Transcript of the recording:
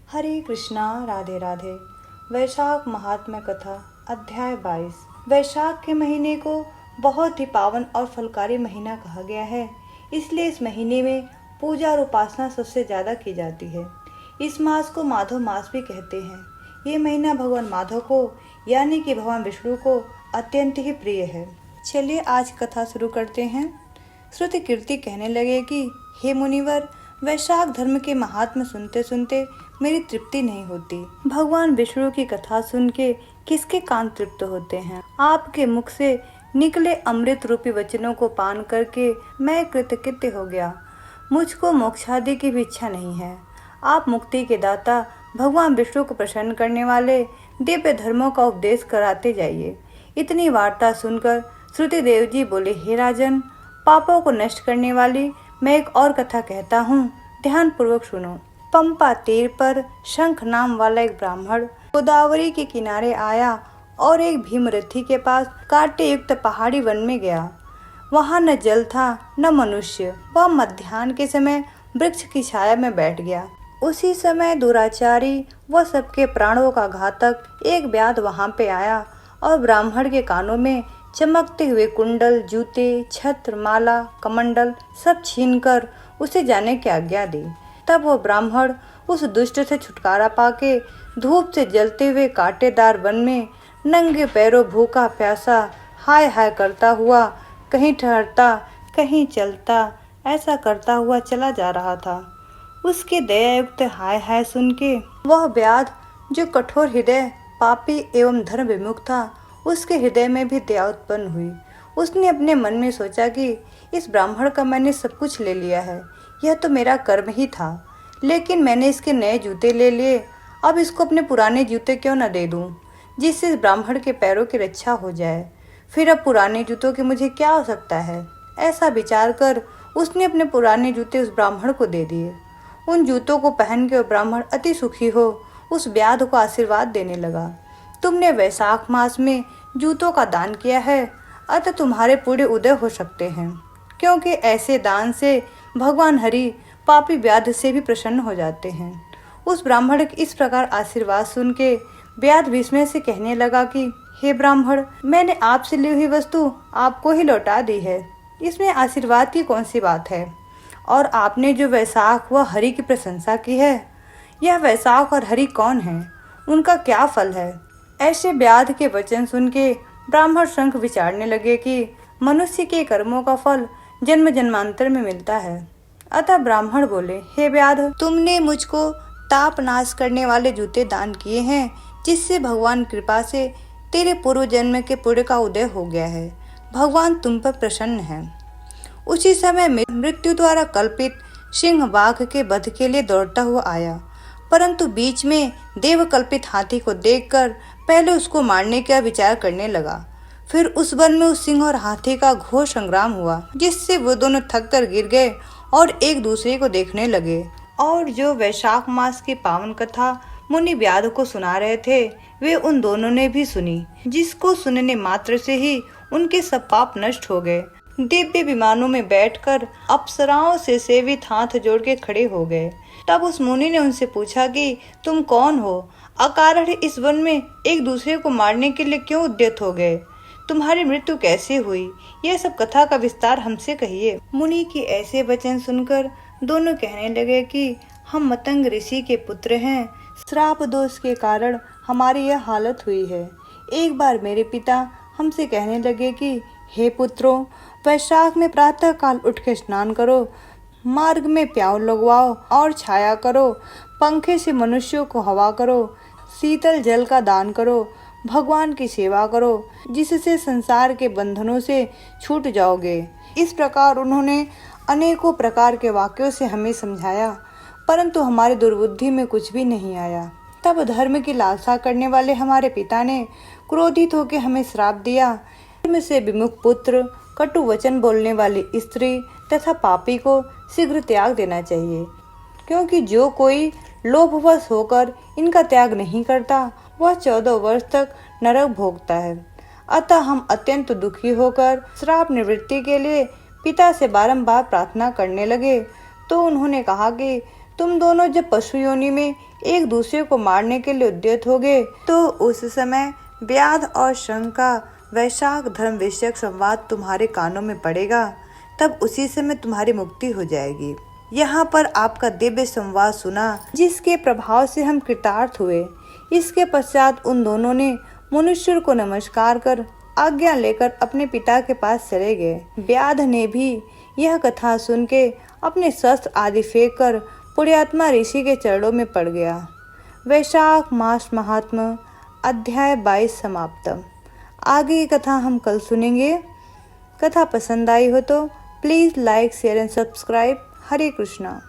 हरे कृष्णा, राधे राधे। वैशाख महात्म्य कथा अध्याय 22। वैशाख के महीने को बहुत ही पावन और फलकारी महीना कहा गया है। इसलिए इस महीने में पूजा और उपासना सबसे ज़्यादा की जाती है। इस मास को माधव मास भी कहते हैं। ये महीना भगवान माधव को यानी कि भगवान विष्णु को अत्यंत ही प्रिय है। चलिए आज कथा शुरू करते हैं। श्रुति कीर्ति कहने लगे कि हे मुनिवर, वैशाख धर्म के महात्म सुनते सुनते मेरी तृप्ति नहीं होती। भगवान विष्णु की कथा सुन के किसके कान तृप्त होते हैं। आपके मुख से निकले अमृत रूपी वचनों को पान करके मैं कृतकृत्य हो गया। मुझको मोक्षादि की भी इच्छा नहीं है। आप मुक्ति के दाता भगवान विष्णु को प्रसन्न करने वाले दिव्य धर्मों का उपदेश कराते जाइए। इतनी वार्ता सुनकर श्रुति देव जी बोले, हे राजन, पापों को नष्ट करने वाली मैं एक और कथा कहता हूँ, ध्यान पूर्वक सुनो। पंपा तीर पर शंख नाम वाला एक ब्राह्मण गोदावरी के किनारे आया और एक भीमरथी के पास कांटे युक्त पहाड़ी वन में गया। वहाँ न जल था न मनुष्य। वह मध्याह्न के समय वृक्ष की छाया में बैठ गया। उसी समय दुराचारी व सबके प्राणों का घातक एक व्याध वहाँ पे आया और ब्राह्मण के कानों में चमकते हुए कुंडल, जूते, छत्र, माला, कमंडल सब छीनकर उसे जाने की आज्ञा दी। तब वो ब्राह्मण उस दुष्ट से छुटकारा पाके धूप से जलते हुए कांटेदार वन में नंगे पैरों भूखा प्यासा हाय हाय करता हुआ कहीं ठहरता कहीं चलता ऐसा करता हुआ चला जा रहा था। उसके दयायुक्त हाय हाय सुन के वह व्याध, जो कठोर हृदय, पापी एवं धर्म विमुख था, उसके हृदय में भी दया उत्पन्न हुई। उसने अपने मन में सोचा कि इस ब्राह्मण का मैंने सब कुछ ले लिया है, यह तो मेरा कर्म ही था, लेकिन मैंने इसके नए जूते ले लिए, अब इसको अपने पुराने जूते क्यों न दे दूं, जिससे इस ब्राह्मण के पैरों की रक्षा हो जाए। फिर अब पुराने जूतों की मुझे क्या हो सकता है। ऐसा विचार कर उसने अपने पुराने जूते उस ब्राह्मण को दे दिए। उन जूतों को पहन के ब्राह्मण अति सुखी हो उस व्याध को आशीर्वाद देने लगा। तुमने वैशाख मास में जूतों का दान किया है, अतः तुम्हारे पुण्य उदय हो सकते हैं, क्योंकि ऐसे दान से भगवान हरि पापी व्याध से भी प्रसन्न हो जाते हैं। उस ब्राह्मण के इस प्रकार आशीर्वाद सुन के व्याध विस्मय से कहने लगा कि हे ब्राह्मण, मैंने आपसे ली हुई वस्तु आपको ही लौटा दी है, इसमें आशीर्वाद की कौन सी बात है। और आपने जो वैशाख व हरि की प्रशंसा की है, यह वैशाख और हरि कौन है, उनका क्या फल है। ऐसे व्याध के वचन सुन के ब्राह्मण शंख विचारने लगे कि मनुष्य के कर्मों का फल जन्म जन्मांतर में मिलता है। अतः ब्राह्मण बोले, हे व्याध, तुमने मुझको ताप नाश करने वाले जूते दान किए हैं, जिससे भगवान कृपा से तेरे पूर्व जन्म के पुण्य का उदय हो गया है। भगवान तुम पर प्रसन्न है। उसी समय मृत्यु द्वारा कल्पित सिंह बाघ के वध के लिए दौड़ता हुआ आया, परंतु बीच में देव कल्पित हाथी को देखकर पहले उसको मारने का विचार करने लगा। फिर उस वन में उस सिंह और हाथी का घोर संग्राम हुआ, जिससे वो दोनों थक कर गिर गए और एक दूसरे को देखने लगे। और जो वैशाख मास की पावन कथा मुनि व्याध को सुना रहे थे, वे उन दोनों ने भी सुनी, जिसको सुनने मात्र से ही उनके सब पाप नष्ट हो गए। दिव्य विमानों में बैठकर अप्सराओं से सेवित हाथ जोड़ के खड़े हो गए। तब उस मुनि ने उनसे पूछा कि तुम कौन हो, अकारण इस वन में एक दूसरे को मारने के लिए क्यों उद्यत हो गए, तुम्हारी मृत्यु कैसे हुई, यह सब कथा का विस्तार हमसे कहिए। मुनि के ऐसे वचन सुनकर दोनों कहने लगे कि हम मतंग ऋषि के पुत्र हैं, श्राप दोष के कारण हमारी यह हालत हुई है। एक बार मेरे पिता हमसे कहने लगे कि हे पुत्रों, वैशाख में प्रातः काल उठ के स्नान करो, मार्ग में प्याऊ लगवाओ और छाया करो, पंखे से मनुष्यों को हवा करो, शीतल जल का दान करो, भगवान की सेवा करो, जिससे संसार के बंधनों से छूट जाओगे। इस प्रकार उन्होंने अनेकों प्रकार के वाक्यों से हमें समझाया, परंतु हमारी दुर्बुद्धि में कुछ भी नहीं आया। तब धर्म की लालसा करने वाले हमारे पिता ने क्रोधित होकर हमें श्राप दिया। धर्म से विमुख पुत्र, कटु वचन बोलने वाली स्त्री तथा पापी को शीघ्र त्याग देना चाहिए, क्योंकि जो कोई लोभवश होकर इनका त्याग नहीं करता, वह 14 वर्ष तक नरक भोगता है। अतः हम अत्यंत दुखी होकर श्राप निवृत्ति के लिए पिता से बारंबार प्रार्थना करने लगे। तो उन्होंने कहा कि तुम दोनों जब पशु योनि में एक दूसरे को मारने के लिए उद्यत हो गए तो उस समय व्याध और शंख का वैशाख धर्म विषयक संवाद तुम्हारे कानों में पड़ेगा, तब उसी समय तुम्हारी मुक्ति हो जाएगी। यहाँ पर आपका दिव्य संवाद सुना, जिसके प्रभाव से हम कृतार्थ हुए। इसके पश्चात उन दोनों ने मनुष्य को नमस्कार कर आज्ञा लेकर अपने पिता के पास चले गए। व्याध ने भी यह कथा सुन के अपने शस्त्र आदि फेंक कर पुण्यात्मा ऋषि के चरणों में पड़ गया। वैशाख मास महात्म्य अध्याय 22 समाप्त। आगे की कथा हम कल सुनेंगे। कथा पसंद आई हो तो please like share and subscribe. Hare Krishna.